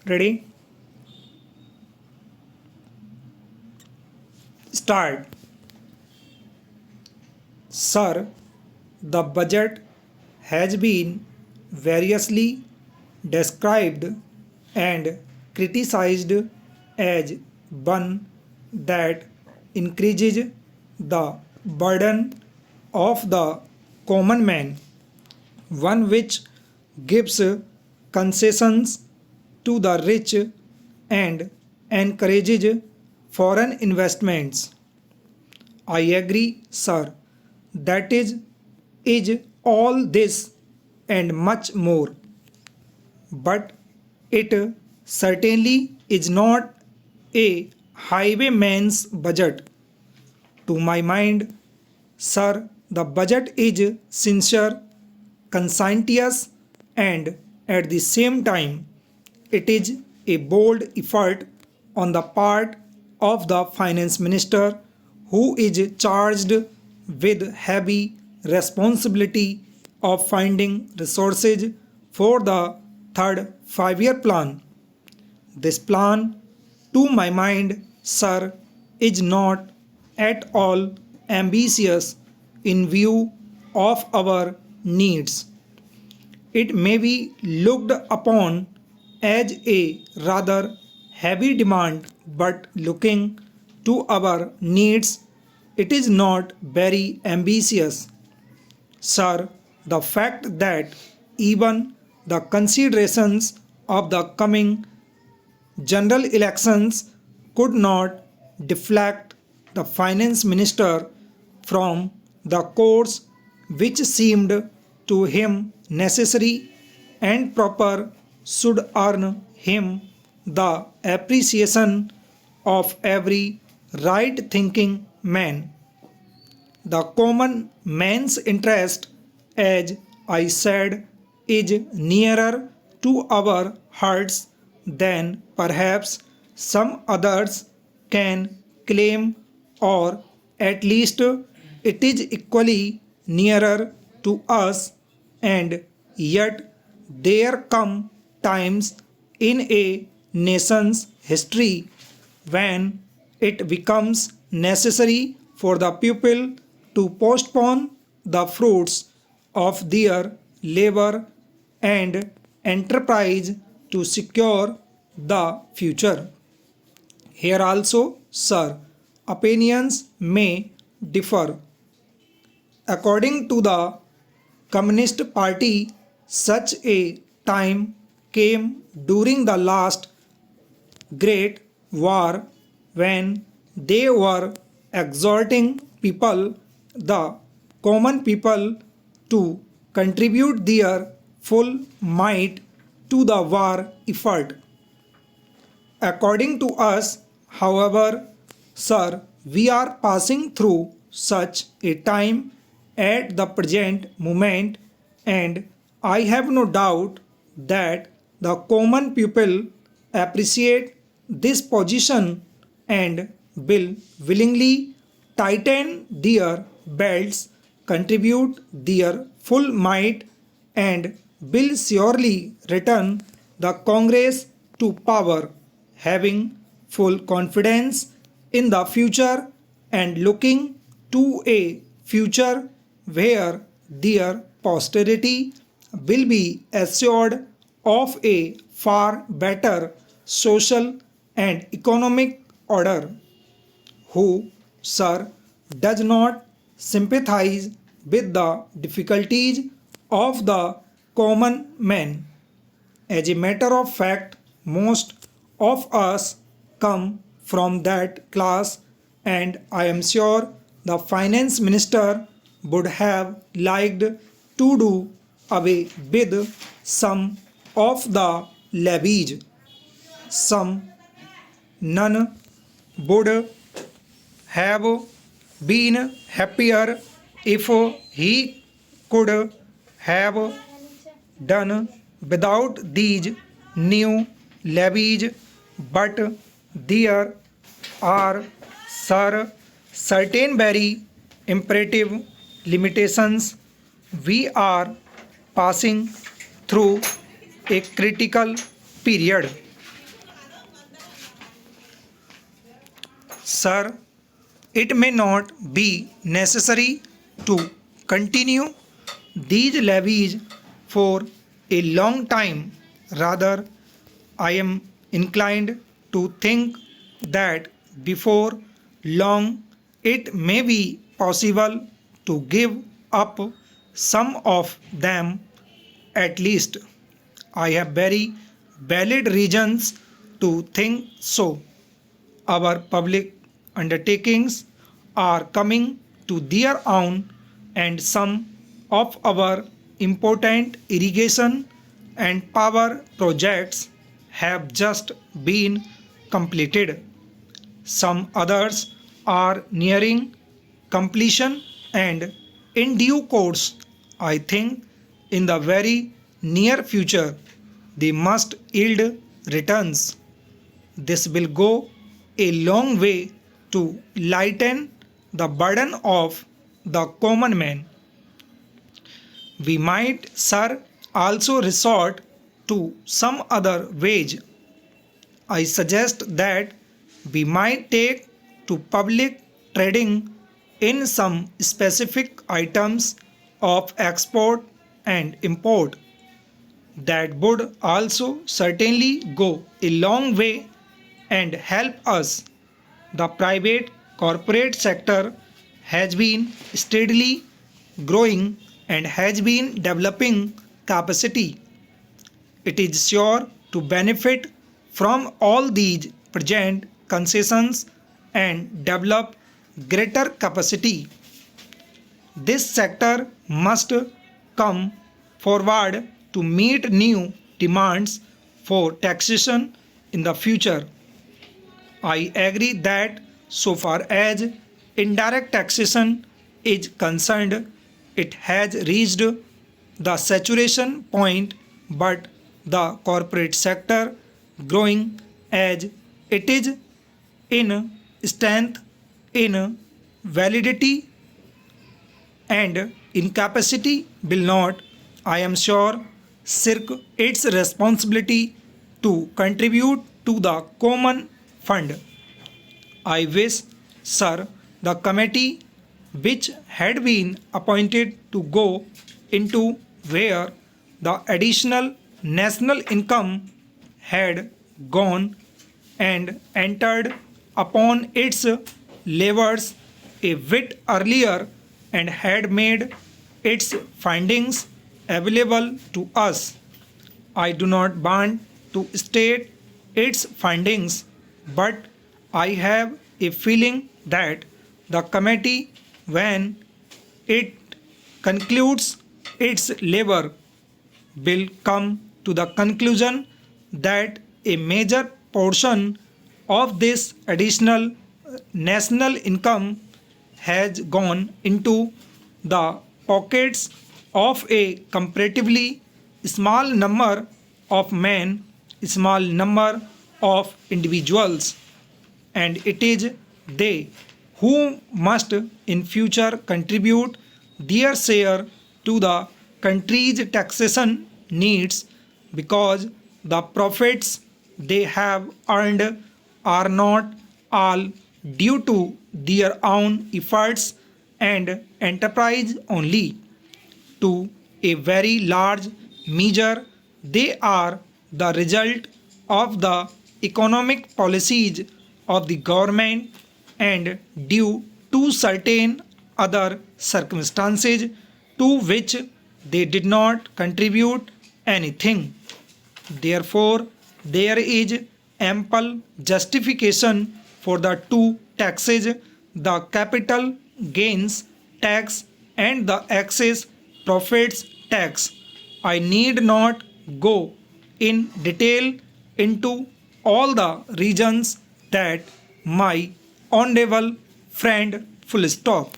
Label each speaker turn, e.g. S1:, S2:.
S1: Ready? Start. Sir, the budget has been variously described and criticized as one that increases the burden of the common man, one which gives concessions to the rich and encourages foreign investments. I agree, sir. That is all this and much more. But it certainly is not a highwayman's budget. To my mind, sir, the budget is sincere, conscientious, and at the same time, it is a bold effort on the part of the finance minister who is charged with heavy responsibility of finding resources for the third 5-year plan. This plan, to my mind, sir, is not at all ambitious in view of our needs. It may be looked upon as a rather heavy demand, but looking to our needs, it is not very ambitious. Sir, the fact that even the considerations of the coming general elections could not deflect the finance minister from the course which seemed to him necessary and proper should earn him the appreciation of every right thinking man. The common man's interest, as I said, is nearer to our hearts than perhaps some others can claim, or at least it is equally nearer to us, and yet there come times in a nation's history when it becomes necessary for the people to postpone the fruits of their labor and enterprise to secure the future. Here also, sir, opinions may differ. According to the Communist Party, such a time came during the last great war when they were exhorting people, the common people, to contribute their full might to the war effort. According to us, however, sir, we are passing through such a time at the present moment, and I have no doubt that the common people appreciate this position and will willingly tighten their belts, contribute their full might, and will surely return the Congress to power, having full confidence in the future and looking to a future where their posterity will be assured of a far better social and economic order. Who, sir, does not sympathize with the difficulties of the common man? As a matter of fact, most of us come from that class, and I am sure the finance minister would have liked to do away with some of the levies. Some none would have been happier if he could have done without these new levies, but there are, sir, certain very imperative limitations. We are passing through a critical period. Sir, it may not be necessary to continue these levies for a long time. Rather, I am inclined to think that before long it may be possible to give up some of them at least. I have very valid reasons to think so. Our public undertakings are coming to their own, and some of our important irrigation and power projects have just been completed. Some others are nearing completion, and in due course, I think in the very near future, they must yield returns. This will go a long way to lighten the burden of the common man. We might, sir, also resort to some other wage. I suggest that we might take to public trading in some specific items of export and import. That would also certainly go a long way and help us. The private corporate sector has been steadily growing and has been developing capacity. It is sure to benefit from all these present concessions and develop greater capacity. This sector must come forward to meet new demands for taxation in the future. I agree that so far as indirect taxation is concerned, it has reached the saturation point, but the corporate sector, growing as it is in strength, in validity, and incapacity, will not, I am sure, shirk its responsibility to contribute to the common fund. I wish, sir, the committee which had been appointed to go into where the additional national income had gone and entered upon its labors a bit earlier and had made its findings available to us. I do not want to state its findings, but I have a feeling that the committee, when it concludes its labor, will come to the conclusion that a major portion of this additional national income has gone into the pockets of a comparatively small number of men, small number of individuals, and it is they who must in future contribute their share to the country's taxation needs, because the profits they have earned are not all due to their own efforts and enterprise only. To a very large measure, they are the result of the economic policies of the government and due to certain other circumstances to which they did not contribute anything. Therefore, there is ample justification for the two taxes, the capital gains tax and the excess profits tax. I need not go in detail into all the reasons that my honorable friend full stop.